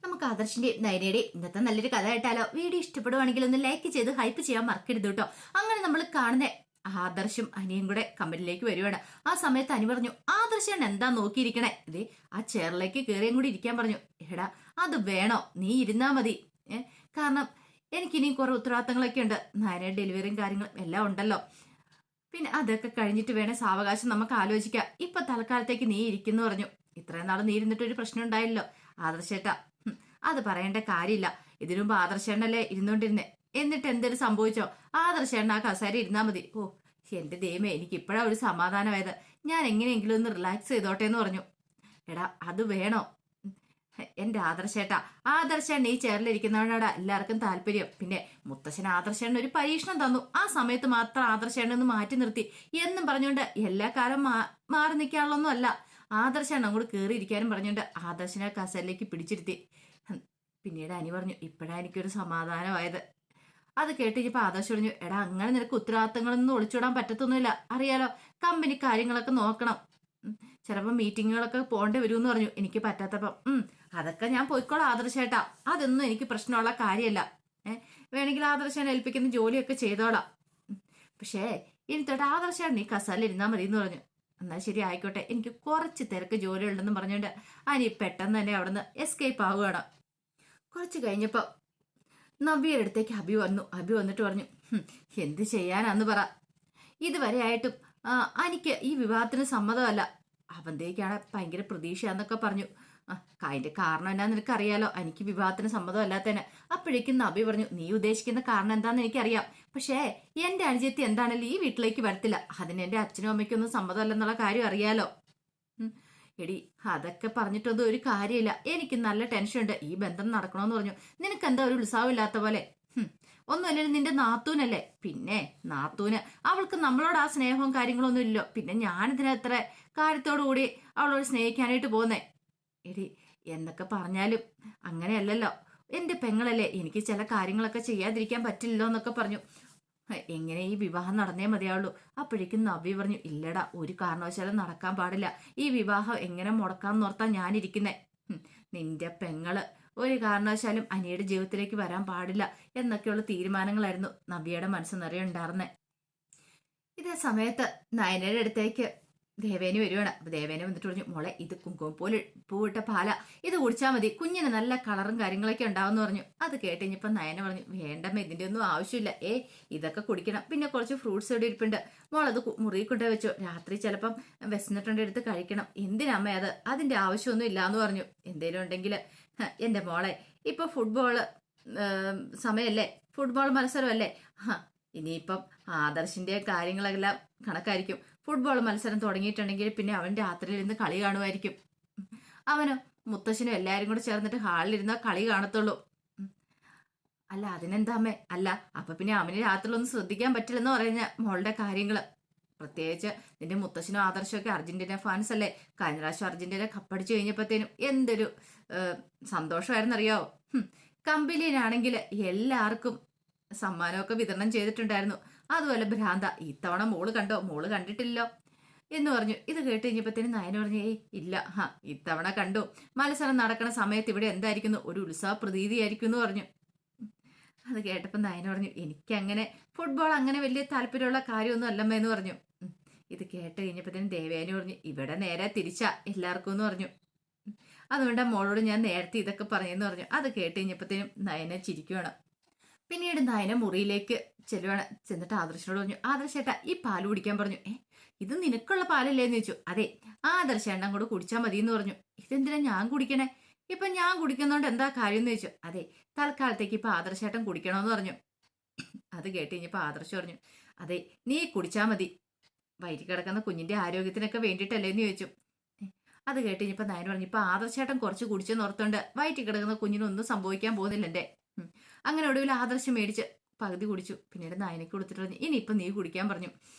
നമുക്ക് ആദർശിന്റെയും നയനയുടെയും ഇന്നത്തെ നല്ലൊരു കഥ കേട്ടാലോ? വീഡിയോ ഇഷ്ടപ്പെടുവാണെങ്കിൽ ഒന്ന് ലൈക്ക് ചെയ്ത് ഹൈപ്പ് ചെയ്യാൻ മറക്കരുത് കേട്ടോ. അങ്ങനെ നമ്മൾ കാണുന്ന ആദർശും അനിയും കൂടെ കമ്പനിയിലേക്ക് വരുവാണ്. ആ സമയത്ത് അനി പറഞ്ഞു, ആദർശൻ എന്താ നോക്കിയിരിക്കണേ? ഇതേ ആ ചെയറിലേക്ക് കയറിയും കൂടി ഇരിക്കാൻ പറഞ്ഞു. എടാ അത് വേണോ? നീ ഇരുന്നാ മതി. കാരണം എനിക്കിനിയും കുറെ ഉത്തരവാദിത്തങ്ങളൊക്കെ ഉണ്ട്. നയനയുടെ ഡെലിവറിയും കാര്യങ്ങളും എല്ലാം ഉണ്ടല്ലോ. പിന്നെ അതൊക്കെ കഴിഞ്ഞിട്ട് വേണേ സാവകാശം നമുക്ക് ആലോചിക്കാം. ഇപ്പൊ തൽക്കാലത്തേക്ക് നീ ഇരിക്കുന്നു പറഞ്ഞു. ഇത്രയും നാൾ നീ ഇരുന്നിട്ട് ഒരു പ്രശ്നം ഉണ്ടായില്ലോ ആദർശേട്ടാ. അത് പറയേണ്ട കാര്യമില്ല. ഇതിനു മുമ്പ് ആദർശേണ്ണല്ലേ ഇരുന്നോണ്ടിരുന്നേ. എന്നിട്ട് എന്തൊരു സംഭവിച്ചോ? ആദർശേണ്ണ ആ കസേര ഇരുന്നാ മതി. ഓ എന്റെ ദൈവമേ, എനിക്ക് ഇപ്പോഴാ ഒരു സമാധാനമായത്. ഞാൻ എങ്ങനെയെങ്കിലും ഒന്ന് റിലാക്സ് ചെയ്തോട്ടെ എന്ന് പറഞ്ഞു. എടാ അത് വേണോ? എന്റെ ആദർശേട്ടാ, ആദർശേണ്ണ ഈ ചെയറിലിരിക്കുന്നവനോടാ എല്ലാവർക്കും താല്പര്യം. പിന്നെ മുത്തശ്ശൻ ആദർശേണ്ണ ഒരു പരീക്ഷണം തന്നു. ആ സമയത്ത് മാത്രം ആദർശേണ്ണ ഒന്ന് മാറ്റി നിർത്തി എന്നും പറഞ്ഞുകൊണ്ട് എല്ലാ കാലം മാറി നിൽക്കാനുള്ളൊന്നും അല്ല. ആദർശേണ്ണ അങ്ങോട്ട് കയറിയിരിക്കാനും പറഞ്ഞുകൊണ്ട് ആദർശനെ കസേരയിലേക്ക് പിടിച്ചിരുത്തി. പിന്നീട് അനി പറഞ്ഞു, ഇപ്പോഴാ എനിക്കൊരു സമാധാനമായത്. അത് കേട്ടിപ്പോ ആദർശ് പറഞ്ഞു, എടാ അങ്ങനെ നിനക്ക് ഉത്തരവാദിത്തങ്ങളൊന്നും ഒളിച്ചോടാൻ പറ്റത്തൊന്നുമില്ല. അറിയാലോ, കമ്പനി കാര്യങ്ങളൊക്കെ നോക്കണം. ചിലപ്പോൾ മീറ്റിങ്ങുകളൊക്കെ പോകേണ്ടി വരുമെന്ന് പറഞ്ഞു. എനിക്ക് പറ്റാത്തപ്പം അതൊക്കെ ഞാൻ പോയിക്കോളാം ആദർശേട്ടാ. അതൊന്നും എനിക്ക് പ്രശ്നമുള്ള കാര്യമല്ല. വേണമെങ്കിൽ ആദർശനെ ഏൽപ്പിക്കുന്ന ജോലിയൊക്കെ ചെയ്തോളാം. പക്ഷേ ഇനി തൊട്ട് ആദർശേട്ടൻ നീ കസാലിൽ ഇരുന്നാൽ മതി എന്ന് പറഞ്ഞു. എന്നാൽ ശരി ആയിക്കോട്ടെ, എനിക്ക് കുറച്ച് തിരക്ക് ജോലി ഉണ്ടെന്ന് പറഞ്ഞുകൊണ്ട് അനി പെട്ടെന്ന് തന്നെ അവിടുന്ന് എസ്കേപ്പ് ആവുകയാണ്. കുറച്ച് കഴിഞ്ഞപ്പോ നവ്യയുടെ അടുത്തേക്ക് അഭി വന്നു. അഭി വന്നിട്ട് പറഞ്ഞു, എന്ത് ചെയ്യാനാന്ന് പറ. ഇതുവരെ ആയിട്ടും എനിക്ക് ഈ വിവാഹത്തിന് സമ്മതമല്ല. അവന്തേക്കാണ് ഭയങ്കര പ്രതീക്ഷയാന്നൊക്കെ പറഞ്ഞു. അതിന്റെ കാരണം എന്താന്ന് നിനക്കറിയാലോ, എനിക്ക് വിവാഹത്തിന് സമ്മതമല്ലാത്തതിന്. അപ്പോഴേക്കും നബി പറഞ്ഞു, നീ ഉദ്ദേശിക്കുന്ന കാരണം എന്താന്ന് എനിക്കറിയാം. പക്ഷേ എന്റെ അനുജത്തി എന്താണല്ലോ ഈ വീട്ടിലേക്ക് വരത്തില്ല. അതിന് എന്റെ അച്ഛനും അമ്മയ്ക്കൊന്നും സമ്മതമല്ലെന്നുള്ള കാര്യം അറിയാലോ. എടി അതൊക്കെ പറഞ്ഞിട്ടൊന്നും ഒരു കാര്യമില്ല. എനിക്ക് നല്ല ടെൻഷൻ ഉണ്ട്. ഈ ബന്ധം നടക്കണമെന്ന് പറഞ്ഞു. നിനക്ക് എന്താ ഒരു ഉത്സാഹമില്ലാത്ത പോലെ? ഒന്നുമല്ലേ, നിന്റെ നാത്തൂനല്ലേ. പിന്നെ നാത്തൂന്, അവൾക്ക് നമ്മളോട് ആ സ്നേഹവും കാര്യങ്ങളൊന്നും ഇല്ലല്ലോ. പിന്നെ ഞാനിതിനെ എത്ര കാര്യത്തോടു കൂടി അവളോട് സ്നേഹിക്കാനായിട്ട് പോകുന്നേ. എടി എന്നൊക്കെ പറഞ്ഞാലും അങ്ങനെയല്ലല്ലോ. എന്റെ പെങ്ങളല്ലേ, എനിക്ക് ചില കാര്യങ്ങളൊക്കെ ചെയ്യാതിരിക്കാൻ പറ്റില്ലല്ലോ എന്നൊക്കെ പറഞ്ഞു. എങ്ങനെ ഈ വിവാഹം നടന്നേ മതിയാവുള്ളൂ. അപ്പോഴേക്കും നവ്യ പറഞ്ഞു, ഇല്ലടാ ഒരു കാരണവശാലും നടക്കാൻ പാടില്ല. ഈ വിവാഹം എങ്ങനെ മുടക്കാന്ന് ഓർത്താ ഞാനിരിക്കുന്നേ. നിന്റെ പെങ്ങള് ഒരു കാരണവശാലും അനിയുടെ ജീവിതത്തിലേക്ക് വരാൻ പാടില്ല എന്നൊക്കെയുള്ള തീരുമാനങ്ങളായിരുന്നു നവ്യയുടെ മനസ്സ് നിറയെ ഉണ്ടായിരുന്നേ. ഇതേ സമയത്ത് നയനയുടെ അടുത്തേക്ക് ദേവേനി വരുവാണ്. അപ്പൊ ദേവേനെ വന്നിട്ട് പറഞ്ഞു, മോളെ ഇത് കുങ്കുമം പോലെ പൂവിട്ട പാല, ഇത് കുടിച്ചാൽ മതി, കുഞ്ഞിന് നല്ല കളറും കാര്യങ്ങളൊക്കെ ഉണ്ടാവും പറഞ്ഞു. അത് കേട്ടുകഴിഞ്ഞപ്പോ നയന പറഞ്ഞു, വേണ്ടമ്മ ഇതിന്റെ ഒന്നും ആവശ്യമില്ല. ഇതൊക്കെ കുടിക്കണം. പിന്നെ കുറച്ച് ഫ്രൂട്ട്സ് ഇവിടെ ഇരിപ്പുണ്ട്, മോളത് മുറിയിൽ കൊണ്ടു വെച്ചോ. രാത്രി ചിലപ്പം വിശന്നിട്ടുണ്ട് എടുത്ത് കഴിക്കണം. എന്തിനമ്മ അത്? അതിന്റെ ആവശ്യമൊന്നും ഇല്ലാന്ന് പറഞ്ഞു. എന്തേലും ഉണ്ടെങ്കിൽ എന്റെ മോളെ, ഇപ്പൊ ഫുട്ബോള് സമയല്ലേ, ഫുട്ബോൾ മത്സരമല്ലേ. ഇനിയിപ്പം ആദർശിന്റെ കാര്യങ്ങളെല്ലാം കണക്കായിരിക്കും. ഫുട്ബോൾ മത്സരം തുടങ്ങിയിട്ടുണ്ടെങ്കിൽ പിന്നെ അവൻ രാത്രിയിൽ ഇരുന്ന് കളി കാണുമായിരിക്കും. അവനും മുത്തശ്ശനും എല്ലാരും കൂടെ ചേർന്നിട്ട് ഹാളിലിരുന്ന കളി കാണത്തുള്ളൂ. അല്ല അതിനെന്താ അമ്മേ? അല്ല അപ്പൊ പിന്നെ അവന് രാത്രിയിൽ ഒന്നും ശ്രദ്ധിക്കാൻ പറ്റില്ലെന്ന് പറയുന്ന മോളുടെ കാര്യങ്ങള്. പ്രത്യേകിച്ച് നിന്റെ മുത്തശ്ശനും ആദർശവും ഒക്കെ അർജന്റീന ഫാൻസ് അല്ലേ. കഴിഞ്ഞ പ്രാവശ്യം അർജന്റീന കപ്പടിച്ചു കഴിഞ്ഞപ്പോഴത്തേനും എന്തൊരു സന്തോഷമായിരുന്നറിയാവോ. കമ്പനിയിലാണെങ്കിൽ എല്ലാവർക്കും സമ്മാനമൊക്കെ വിതരണം ചെയ്തിട്ടുണ്ടായിരുന്നു. അതുപോലെ ഭ്രാന്ത, ഇത്തവണ മോള് കണ്ടോ? മോള് കണ്ടിട്ടില്ലോ എന്ന് പറഞ്ഞു. ഇത് കേട്ട് കഴിഞ്ഞപ്പോഴത്തേനും നയന പറഞ്ഞു, ഇല്ല, ഇത്തവണ കണ്ടു. മത്സരം നടക്കുന്ന സമയത്ത് ഇവിടെ എന്തായിരിക്കുന്നു, ഒരു ഉത്സവ പ്രതീതിയായിരിക്കും എന്ന് പറഞ്ഞു. അത് കേട്ടപ്പോൾ നയന പറഞ്ഞു, എനിക്കങ്ങനെ ഫുട്ബോൾ അങ്ങനെ വലിയ താല്പര്യമുള്ള കാര്യമൊന്നും അല്ലമ്മ എന്ന് പറഞ്ഞു. ഇത് കേട്ട് കഴിഞ്ഞപ്പോഴത്തേനും ദേവേനി പറഞ്ഞു, ഇവിടെ നേരെ തിരിച്ചാ എല്ലാവർക്കും എന്ന് പറഞ്ഞു. അതുകൊണ്ട് മോളോട് ഞാൻ നേരത്തെ ഇതൊക്കെ പറഞ്ഞെന്ന് പറഞ്ഞു. അത് കേട്ട് കഴിഞ്ഞപ്പോഴത്തേനും നയന ചിരിക്കുവാണ്. പിന്നീട് നയന മുറിയിലേക്ക് ചെല്ലുവാണ്. ചെന്നിട്ട് ആദർശനോട് പറഞ്ഞു, ആദർശേട്ടാ ഈ പാല് കുടിക്കാൻ പറഞ്ഞു. ഇത് നിനക്കുള്ള പാലല്ലേന്ന് ചോദിച്ചു. അതെ, ആദർശേട്ടൻ കൂടെ കുടിച്ചാൽ മതി എന്ന് പറഞ്ഞു. ഇതെന്തിനാ ഞാൻ കുടിക്കണേ? ഇപ്പൊ ഞാൻ കുടിക്കുന്നോണ്ട് എന്താ കാര്യം എന്ന് ചോദിച്ചു. അതെ, തൽക്കാലത്തേക്ക് ഇപ്പൊ ആദർശേട്ടൻ കുടിക്കണമെന്ന് പറഞ്ഞു. അത് കേട്ട് കഴിഞ്ഞപ്പോ ആദർശ് പറഞ്ഞു, അതെ നീ കുടിച്ചാൽ മതി, വയറ്റി കിടക്കുന്ന കുഞ്ഞിന്റെ ആരോഗ്യത്തിനൊക്കെ വേണ്ടിയിട്ടല്ലേ എന്ന് ചോദിച്ചു. അത് കേട്ട് കഴിഞ്ഞപ്പോ നയന പറഞ്ഞു, ഇപ്പൊ ആദർശേട്ടൻ കുറച്ച് കുടിച്ചെന്ന് ഓർത്തോണ്ട് വയറ്റി കിടക്കുന്ന കുഞ്ഞിനൊന്നും സംഭവിക്കാൻ പോകുന്നില്ല എന്റെ. അങ്ങനെ ഒടുവിൽ ആദർശം മേടിച്ച് പകുതി കുടിച്ചു. പിന്നീട് നയനയ്ക്ക് കൊടുത്തിട്ട് പറഞ്ഞു, ഇനിയിപ്പം നീ കുടിക്കാൻ പറഞ്ഞു.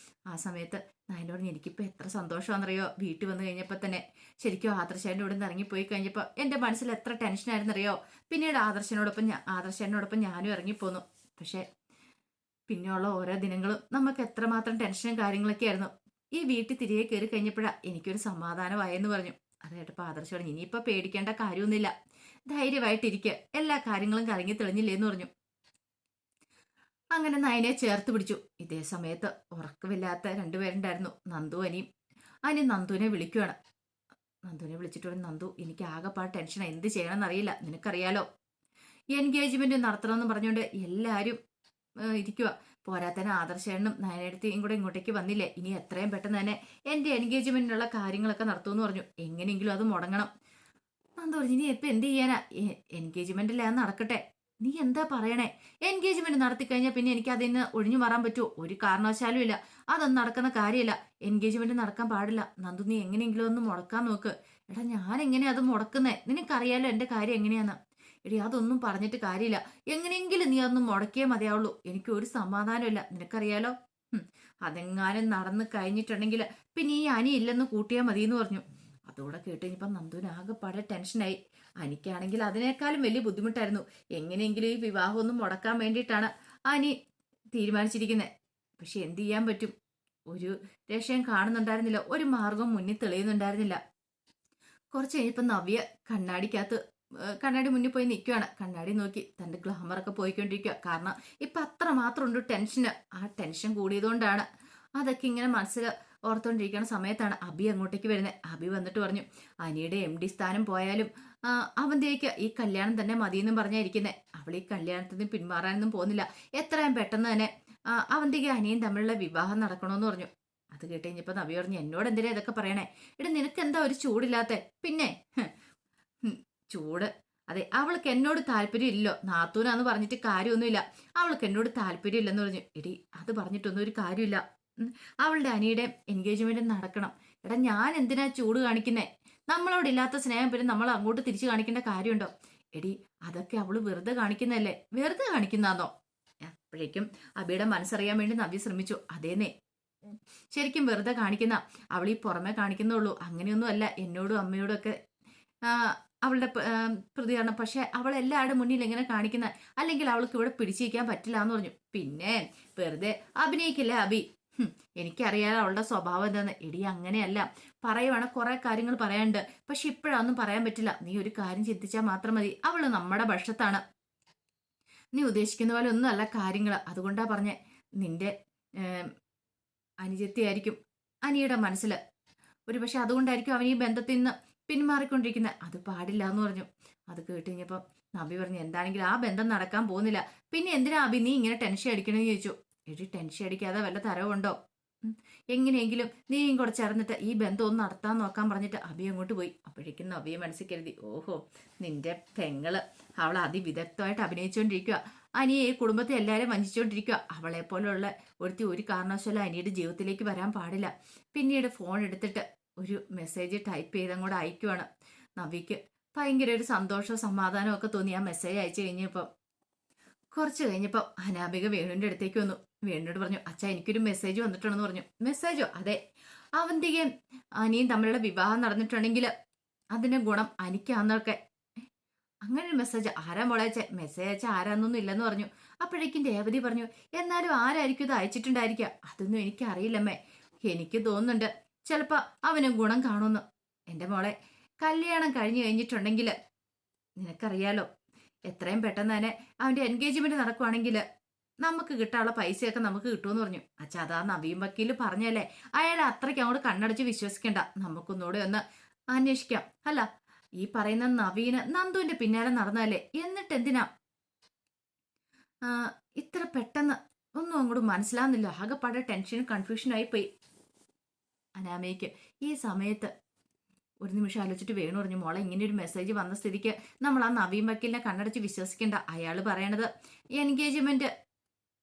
ആ സമയത്ത് നയന പറഞ്ഞു, എനിക്കിപ്പോൾ എത്ര സന്തോഷമാണെന്നറിയോ. വീട്ടിൽ വന്നു കഴിഞ്ഞപ്പോൾ തന്നെ ശരിക്കും ആദർശേൻ്റെ ഇവിടെ നിന്ന് ഇറങ്ങിപ്പോയി കഴിഞ്ഞപ്പോൾ എൻ്റെ മനസ്സിൽ എത്ര ടെൻഷനായിരുന്നറിയോ. പിന്നീട് ആദർശേനോടൊപ്പം ഞാനും ഇറങ്ങിപ്പോന്നു. പക്ഷേ പിന്നെയുള്ള ഓരോ ദിനങ്ങളും നമുക്ക് എത്രമാത്രം ടെൻഷനും കാര്യങ്ങളൊക്കെ ആയിരുന്നു. ഈ വീട്ടിൽ തിരികെ കയറി കഴിഞ്ഞപ്പോഴാണ് എനിക്കൊരു സമാധാനമായെന്ന് പറഞ്ഞു. അത് കേട്ടപ്പോൾ ആദർശ് പറഞ്ഞു, ഇനിയിപ്പോൾ പേടിക്കേണ്ട കാര്യമൊന്നുമില്ല. ധൈര്യമായിട്ടിരിക്കുക, എല്ലാ കാര്യങ്ങളും കറങ്ങി തെളിഞ്ഞില്ലേന്ന് പറഞ്ഞു. അങ്ങനെ നയനെ ചേർത്ത് പിടിച്ചു. ഇതേ സമയത്ത് ഉറക്കമില്ലാത്ത രണ്ടുപേരുണ്ടായിരുന്നു, നന്ദു അനിയും. അനി നന്ദുവിനെ വിളിക്കുകയാണ്. നന്ദുവിനെ വിളിച്ചിട്ട് പറഞ്ഞു, നന്ദു എനിക്ക് ആകെപ്പാട് ടെൻഷനാണ്, എന്ത് ചെയ്യണമെന്ന് അറിയില്ല, നിനക്കറിയാലോ എൻഗേജ്മെന്റ് നടത്തണമെന്ന് പറഞ്ഞുകൊണ്ട് എല്ലാവരും ഇരിക്കുക. പോരാത്തന്നെ ആദർശേണ്ണും നയനടുത്തേയും കൂടെ ഇങ്ങോട്ടേക്ക് വന്നില്ലേ, ഇനി എത്രയും പെട്ടെന്ന് തന്നെ എൻ്റെ എൻഗേജ്മെന്റിനുള്ള കാര്യങ്ങളൊക്കെ നടത്തുമെന്ന് പറഞ്ഞു. എങ്ങനെയെങ്കിലും അത് മുടങ്ങണം. നന്ദു പറഞ്ഞു, ഇനി ഇപ്പം എന്ത് ചെയ്യാനാ, എൻഗേജ്മെന്റിൽ അത് നടക്കട്ടെ, നീ എന്താ പറയണേ, എൻഗേജ്മെന്റ് നടത്തി കഴിഞ്ഞാൽ പിന്നെ എനിക്ക് അതിന് ഒഴിഞ്ഞു മാറാൻ പറ്റുമോ, ഒരു കാരണവശാലും ഇല്ല, അതൊന്നും നടക്കുന്ന കാര്യമില്ല, എൻഗേജ്മെന്റ് നടക്കാൻ പാടില്ല. നന്ദു നീ എങ്ങനെയെങ്കിലും ഒന്ന് മുടക്കാൻ നോക്ക്. എടാ ഞാൻ എങ്ങനെയാ അത് മുടക്കുന്നേ, നിനക്കറിയാലോ എൻ്റെ കാര്യം എങ്ങനെയാന്ന്. എടി അതൊന്നും പറഞ്ഞിട്ട് കാര്യമില്ല, എങ്ങനെയെങ്കിലും നീ അതൊന്നും മുടക്കിയേ മതിയാവുള്ളൂ, എനിക്ക് ഒരു സമാധാനമില്ല, നിനക്കറിയാലോ. അതെങ്ങാനും നടന്ന് കഴിഞ്ഞിട്ടുണ്ടെങ്കിൽ പിന്നെ ഈ അനി ഇല്ലെന്ന് കൂട്ടിയാൽ മതി എന്ന് പറഞ്ഞു. അതോടെ കേട്ട് കഴിഞ്ഞപ്പം നന്ദുവിന് ആകെപ്പാടെ ടെൻഷനായി. അനിക്കാണെങ്കിൽ അതിനേക്കാളും വലിയ ബുദ്ധിമുട്ടായിരുന്നു. എങ്ങനെയെങ്കിലും ഈ വിവാഹം ഒന്നും മുടക്കാൻ വേണ്ടിയിട്ടാണ് അനി തീരുമാനിച്ചിരിക്കുന്നത്. പക്ഷെ എന്ത് ചെയ്യാൻ പറ്റും, ഒരു രക്ഷയും കാണുന്നുണ്ടായിരുന്നില്ല, ഒരു മാർഗം മുന്നിൽ തെളിയുന്നുണ്ടായിരുന്നില്ല. കുറച്ച് കഴിഞ്ഞപ്പോൾ നവ്യ കണ്ണാടി മുന്നിൽ പോയി നിൽക്കുകയാണ്. കണ്ണാടി നോക്കി തൻ്റെ ഗ്ലാമറൊക്കെ പോയിക്കൊണ്ടിരിക്കുക. കാരണം ഇപ്പം അത്ര മാത്രം ഉണ്ട് ടെൻഷന്. ആ ടെൻഷൻ കൂടിയതുകൊണ്ടാണ്. അതൊക്കെ ഇങ്ങനെ മനസ്സിൽ ഓർത്തുകൊണ്ടിരിക്കുന്ന സമയത്താണ് അബി അങ്ങോട്ടേക്ക് വരുന്നത്. അബി വന്നിട്ട് പറഞ്ഞു, അനിയുടെ MD സ്ഥാനം പോയാലും അവന്തേക്ക് ഈ കല്യാണം തന്നെ മതിയെന്നും പറഞ്ഞായിരിക്കുന്നത്. അവൾ ഈ കല്യാണത്തിന് പിന്മാറാനൊന്നും പോകുന്നില്ല, എത്രയും പെട്ടെന്ന് തന്നെ അവന്തേക്ക് അനിയും തമ്മിലുള്ള വിവാഹം നടക്കണമെന്ന് പറഞ്ഞു. അത് കേട്ട് കഴിഞ്ഞപ്പോൾ നവി പറഞ്ഞു, എന്നോട് എന്തിനാ ഇതൊക്കെ പറയണേ, ഇവിടെ നിനക്ക് എന്താ ഒരു ചൂടില്ലാത്ത, പിന്നെ ചൂട്, അതെ അവൾക്ക് എന്നോട് താല്പര്യം ഇല്ലോ, നാത്തൂനാന്ന് പറഞ്ഞിട്ട് കാര്യമൊന്നുമില്ല, അവൾക്ക് എന്നോട് താല്പര്യം ഇല്ലെന്ന് പറഞ്ഞു. എടി അത് പറഞ്ഞിട്ടൊന്നും ഒരു കാര്യമില്ല, അവളുടെ അനിയുടെ എൻഗേജ്മെന്റ് നടക്കണം. എടാ ഞാൻ എന്തിനാ ചൂട് കാണിക്കുന്നേ, നമ്മളോടില്ലാത്ത സ്നേഹം പിന്നെ നമ്മൾ അങ്ങോട്ട് തിരിച്ചു കാണിക്കേണ്ട കാര്യമുണ്ടോ. എടി അതൊക്കെ അവള് വെറുതെ കാണിക്കുന്നതല്ലേ, വെറുതെ കാണിക്കുന്നാന്നോ. അപ്പോഴേക്കും അബിയുടെ മനസ്സറിയാൻ വേണ്ടി നവ്യ ശ്രമിച്ചു. അതേന്നേ ശരിക്കും വെറുതെ കാണിക്കുന്ന, അവൾ ഈ പുറമെ കാണിക്കുന്നുള്ളൂ, അങ്ങനെയൊന്നും അല്ല എന്നോടും അമ്മയോടും ഒക്കെ അവളുടെ പ്രതികരണം. പക്ഷെ അവൾ എല്ലാവരുടെ മുന്നിൽ എങ്ങനെ കാണിക്കുന്ന, അല്ലെങ്കിൽ അവൾക്ക് ഇവിടെ പിടിച്ചിരിക്കാൻ പറ്റില്ല എന്ന് പറഞ്ഞു. പിന്നെ വെറുതെ അഭിനയിക്കില്ല അബി, എനിക്കറിയാലോ അവളുടെ സ്വഭാവം എന്താന്ന്. എടി അങ്ങനെയല്ല, പറയുവാണ് കുറെ കാര്യങ്ങൾ പറയാനുണ്ട്, പക്ഷെ ഇപ്പോഴൊന്നും പറയാൻ പറ്റില്ല, നീ ഒരു കാര്യം ചിന്തിച്ചാൽ മാത്രം മതി, അവള് നമ്മുടെ പക്ഷത്താണ്, നീ ഉദ്ദേശിക്കുന്ന പോലെ ഒന്നും അല്ല കാര്യങ്ങൾ. അതുകൊണ്ടാ പറഞ്ഞേ, നിന്റെ അനുജത്തിയായിരിക്കും അനിയുടെ മനസ്സിൽ, ഒരു പക്ഷെ അതുകൊണ്ടായിരിക്കും അവൻ ഈ ബന്ധത്തിൽ നിന്ന് പിന്മാറിക്കൊണ്ടിരിക്കുന്നത്, അത് പാടില്ല എന്ന് പറഞ്ഞു. അത് കേട്ട് കഴിഞ്ഞപ്പോൾ നബി പറഞ്ഞു, എന്താണെങ്കിലും ആ ബന്ധം നടക്കാൻ പോകുന്നില്ല, പിന്നെ എന്തിനാ അബി നീ ഇങ്ങനെ ടെൻഷൻ അടിക്കണമെന്ന് ചോദിച്ചു. എടി ടെൻഷൻ അടിക്കാതെ വല്ല തരവുണ്ടോ, എങ്ങനെയെങ്കിലും നീയും കൂടെ ചേർന്നിട്ട് ഈ ബന്ധം ഒന്ന് നടത്താൻ നോക്കാൻ പറഞ്ഞിട്ട് അബി അങ്ങോട്ട് പോയി. അപ്പോഴേക്കും നബിയെ മനസ്സിൽ കരുതി, ഓഹോ നിന്റെ പെങ്ങള് അവൾ അതിവിദഗ്ധമായിട്ട് അഭിനയിച്ചുകൊണ്ടിരിക്കുക, അനിയെ ഈ കുടുംബത്തെ എല്ലാവരും വഞ്ചിച്ചുകൊണ്ടിരിക്കുക, അവളെ പോലെയുള്ള ഒരു കാരണവശാലും അനിയുടെ ജീവിതത്തിലേക്ക് വരാൻ പാടില്ല. പിന്നീട് ഫോൺ എടുത്തിട്ട് ഒരു മെസ്സേജ് ടൈപ്പ് ചെയ്തങ്ങോട്ട് അയക്കുവാണ്. നവിക്ക് ഭയങ്കര ഒരു സന്തോഷവും സമാധാനവും ഒക്കെ തോന്നി ആ മെസ്സേജ് അയച്ചു കഴിഞ്ഞപ്പോൾ. കുറച്ച് കഴിഞ്ഞപ്പോൾ അനാമിക വേണുവിൻ്റെ അടുത്തേക്ക് വന്നു. വേണുവിനോട് പറഞ്ഞു, അച്ഛാ എനിക്കൊരു മെസ്സേജ് വന്നിട്ടുണ്ടെന്ന് പറഞ്ഞു. മെസ്സേജോ? അതെ, അവന്തികയും അനിയും തമ്മിലുള്ള വിവാഹം നടന്നിട്ടുണ്ടെങ്കിൽ അതിന്റെ ഗുണം അനിക്കാന്നൊക്കെ. അങ്ങനെ ഒരു മെസ്സേജ് ആരാ മോളയച്ച, മെസ്സേജ് അയച്ച ആരാന്നൊന്നും ഇല്ലെന്ന് പറഞ്ഞു. അപ്പോഴേക്കും രേവതി പറഞ്ഞു, എന്നാലും ആരായിരിക്കും ഇത് അയച്ചിട്ടുണ്ടായിരിക്കുക, അതൊന്നും എനിക്ക് അറിയില്ലമ്മേ, എനിക്ക് തോന്നുന്നുണ്ട് ചിലപ്പോൾ അവന് ഗുണം കാണുമെന്ന്. എൻ്റെ മോളെ കല്യാണം കഴിഞ്ഞു കഴിഞ്ഞിട്ടുണ്ടെങ്കിൽ നിനക്കറിയാലോ എത്രയും പെട്ടെന്ന് തന്നെ അവൻ്റെ എൻഗേജ്മെന്റ് നടക്കുവാണെങ്കിൽ നമുക്ക് കിട്ടാനുള്ള പൈസയൊക്കെ നമുക്ക് കിട്ടുമെന്ന് പറഞ്ഞു. അച്ഛാ അതാ നവീൻ വക്കീൽ പറഞ്ഞല്ലേ, അയാൾ അത്രയ്ക്ക് അങ്ങോട്ട് കണ്ണടച്ച് വിശ്വസിക്കണ്ട, നമുക്കൊന്നുകൂടെ ഒന്ന് അന്വേഷിക്കാം. അല്ല ഈ പറയുന്ന നവീന് നന്ദുവിന്റെ പിന്നാലെ നടന്നതല്ലേ, എന്നിട്ട് എന്തിനാ ഇത്ര പെട്ടെന്ന് ഒന്നും അങ്ങോട്ട് മനസ്സിലാവുന്നില്ല. ആകെപ്പാടെ ടെൻഷനും കൺഫ്യൂഷനായി പോയി അനാമയ്ക്ക്. ഈ സമയത്ത് ഒരു നിമിഷം ആലോചിച്ചിട്ട് വേണു പറഞ്ഞു, മോളെ ഇങ്ങനെ ഒരു മെസ്സേജ് വന്ന സ്ഥിതിക്ക് നമ്മൾ ആ നവീൻ വക്കീലിനെ കണ്ണടച്ച് വിശ്വസിക്കേണ്ട. അയാൾ പറയണത് എൻഗേജ്മെന്റ്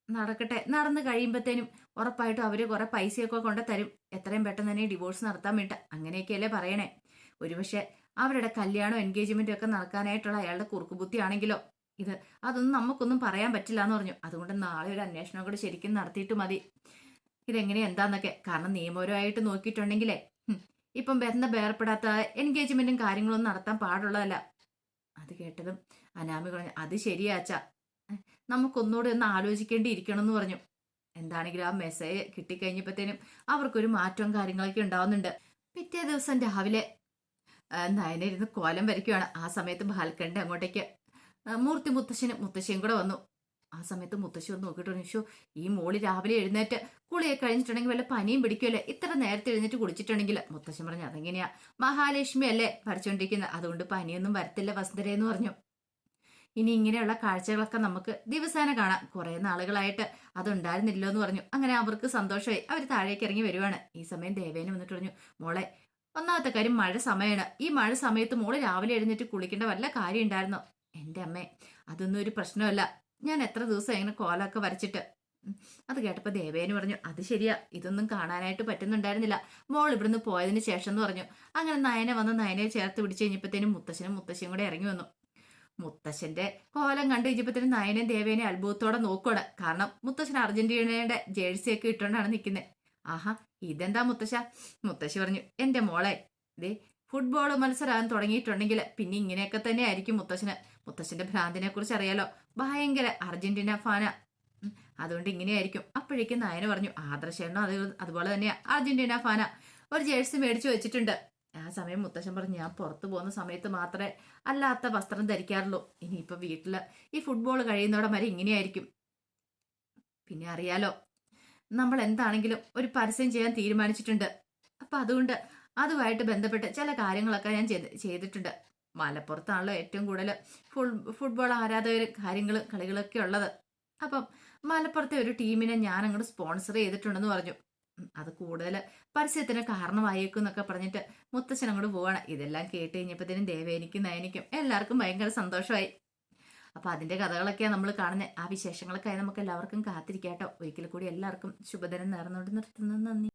നടക്കട്ടെ, നടന്നു കഴിയുമ്പോഴത്തേനും ഉറപ്പായിട്ടും അവർ കുറെ പൈസയൊക്കെ കൊണ്ട് തരും, എത്രയും പെട്ടെന്ന് തന്നെ ഡിവോഴ്സ് നടത്താൻ വേണ്ട, അങ്ങനെയൊക്കെയല്ലേ പറയണേ. ഒരുപക്ഷെ അവരുടെ കല്യാണം എൻഗേജ്മെന്റും ഒക്കെ നടക്കാനായിട്ടുള്ള അയാളുടെ കുറുക്കുബുദ്ധി ആണെങ്കിലോ ഇത്, അതൊന്നും നമുക്കൊന്നും പറയാൻ പറ്റില്ല എന്ന് പറഞ്ഞു. അതുകൊണ്ട് നാളെ ഒരു അന്വേഷണം കൂടെ ശരിക്കും നടത്തിയിട്ട് മതി ഇതെങ്ങനെ എന്താന്നൊക്കെ. കാരണം നിയമപരമായിട്ട് നോക്കിയിട്ടുണ്ടെങ്കിലേ ഇപ്പം ബന്ധം വേർപ്പെടാത്ത എൻഗേജ്മെന്റും കാര്യങ്ങളൊന്നും നടത്താൻ പാടുള്ളതല്ല. അത് കേട്ടതും അനാമി പറഞ്ഞു, അത് ശരിയാച്ചാ, നമുക്കൊന്നുകൂടെ ഒന്ന് ആലോചിക്കേണ്ടിയിരിക്കണം എന്ന് പറഞ്ഞു. എന്താണെങ്കിലും ആ മെസ്സേജ് കിട്ടിക്കഴിഞ്ഞപ്പോഴത്തേനും അവർക്കൊരു മാറ്റവും കാര്യങ്ങളൊക്കെ ഉണ്ടാവുന്നുണ്ട്. പിറ്റേ ദിവസം രാവിലെ നയന ഇരുന്ന് കോലം വരയ്ക്കുവാണ്. ആ സമയത്ത് ബാൽക്കണിന്റെ അങ്ങോട്ടേക്ക് മൂർത്തി മുത്തശ്ശിയും കൂടെ വന്നു. ആ സമയത്ത് മുത്തശ്ശി ഒന്ന് നോക്കിയിട്ട് പറഞ്ഞു, "ശോ, ഈ മോള് രാവിലെ എഴുന്നേറ്റ് കുളിയൊക്കെ കഴിഞ്ഞിട്ടുണ്ടെങ്കിൽ വല്ല പനിയും പിടിക്കുമല്ലേ, ഇത്ര നേരത്തെ എഴുന്നേറ്റ് കുളിച്ചിട്ടുണ്ടെങ്കിൽ." മുത്തശ്ശൻ പറഞ്ഞു, "അതെങ്ങനെയാ, മഹാലക്ഷ്മി അല്ലേ ഭരിച്ചോണ്ടിരിക്കുന്നത്, അതുകൊണ്ട് പനിയൊന്നും വരത്തില്ല വസുന്ധരയെന്ന് പറഞ്ഞു. ഇനി ഇങ്ങനെയുള്ള കാഴ്ചകളൊക്കെ നമുക്ക് ദിവസേന കാണാം, കുറെ നാളുകളായിട്ട് അതുണ്ടായിരുന്നില്ലോ എന്ന് പറഞ്ഞു." അങ്ങനെ അവർക്ക് സന്തോഷമായി. അവർ താഴേക്ക് ഇറങ്ങി വരുവാണ്. ഈ സമയം ദേവേന വന്നിട്ട് പറഞ്ഞു, "മോളെ, ഒന്നാമത്തെ കാര്യം മഴ സമയമാണ്. ഈ മഴ സമയത്ത് മോള് രാവിലെ എഴുന്നേറ്റ് കുളിക്കേണ്ട വല്ല കാര്യം ഉണ്ടായിരുന്നോ?" "എന്റെ അമ്മേ, അതൊന്നും ഒരു പ്രശ്നമല്ല. ഞാൻ എത്ര ദിവസം ഇങ്ങനെ കോലമൊക്കെ വരച്ചിട്ട്." അത് കേട്ടപ്പോ ദേവേന് പറഞ്ഞു, "അത് ശരിയാ, ഇതൊന്നും കാണാനായിട്ട് പറ്റുന്നുണ്ടായിരുന്നില്ല. മോൾ ഇവിടുന്ന് പോയതിന് ശേഷം" എന്ന് പറഞ്ഞു. അങ്ങനെ നയന വന്ന് നയനയെ ചേർത്ത് പിടിച്ച് കഴിഞ്ഞപ്പോഴത്തേനും മുത്തശ്ശനും മുത്തശ്ശിയും കൂടെ ഇറങ്ങി വന്നു. മുത്തശ്ശന്റെ കോലം കണ്ടു കഴിഞ്ഞപ്പോഴത്തേനും നയനയും ദേവേനെ അത്ഭുതത്തോടെ നോക്കുകയാണ്. കാരണം മുത്തശ്ശൻ അർജന്റീനയുടെ ജേഴ്സിയൊക്കെ ഇട്ടുകൊണ്ടാണ് നിൽക്കുന്നത്. "ആഹാ, ഇതെന്താ മുത്തശ്ശ?" മുത്തശ്ശി പറഞ്ഞു, "എന്റെ മോളെ, ദേ ഫുട്ബോൾ മത്സരം തുടങ്ങിയിട്ടുണ്ടെങ്കിൽ പിന്നെ ഇങ്ങനെയൊക്കെ തന്നെ ആയിരിക്കും മുത്തശ്ശന്. മുത്തശ്ശന്റെ ഭ്രാന്തിനെ കുറിച്ച് അറിയാലോ, ഭയങ്കര അർജന്റീന ഫാനാ. അതുകൊണ്ട് ഇങ്ങനെയായിരിക്കും." അപ്പോഴേക്കും നയന പറഞ്ഞു, "ആദർശേണ്ണോ അതുപോലെ തന്നെയാ, അർജന്റീന ഫാനാ. ഒരു ജേഴ്സി മേടിച്ചു വെച്ചിട്ടുണ്ട്." ആ സമയം മുത്തശ്ശൻ പറഞ്ഞു, "ഞാൻ പുറത്തു പോകുന്ന സമയത്ത് മാത്രമേ അല്ലാത്ത വസ്ത്രം ധരിക്കാറുള്ളൂ. ഇനിയിപ്പോ വീട്ടില് ഈ ഫുട്ബോൾ കഴിയുന്നോടം വരെ ഇങ്ങനെയായിരിക്കും. പിന്നെ അറിയാലോ, നമ്മൾ എന്താണെങ്കിലും ഒരു പരസ്യം ചെയ്യാൻ തീരുമാനിച്ചിട്ടുണ്ട്. അപ്പൊ അതുകൊണ്ട് അതുമായിട്ട് ബന്ധപ്പെട്ട് ചില കാര്യങ്ങളൊക്കെ ഞാൻ ചെയ്തിട്ടുണ്ട്. മലപ്പുറത്താണല്ലോ ഏറ്റവും കൂടുതൽ ഫുട്ബോൾ ആരാധകർ കളികളൊക്കെ ഉള്ളത്. അപ്പം മലപ്പുറത്തെ ഒരു ടീമിനെ ഞാൻ അങ്ങോട്ട് സ്പോൺസർ ചെയ്തിട്ടുണ്ടെന്ന് പറഞ്ഞു. അത് കൂടുതൽ പരസ്യത്തിന് കാരണമായേക്കും എന്നൊക്കെ പറഞ്ഞിട്ട് മുത്തശ്ശൻ അങ്ങോട്ട് പോവാണ്. ഇതെല്ലാം കേട്ട് കഴിഞ്ഞപ്പോഴത്തേനും ദേവേനിക്കും നയനിക്കും എല്ലാവർക്കും ഭയങ്കര സന്തോഷമായി. അപ്പൊ അതിന്റെ കഥകളൊക്കെയാണ് നമ്മൾ കാണുന്നത്. ആ വിശേഷങ്ങളൊക്കെ നമുക്ക് എല്ലാവർക്കും കാത്തിരിക്കാട്ടോ. ഒരിക്കൽ കൂടി എല്ലാവർക്കും ശുഭദിനം നേർന്നുകൊണ്ട് നിർത്തുന്നു. നന്ദി.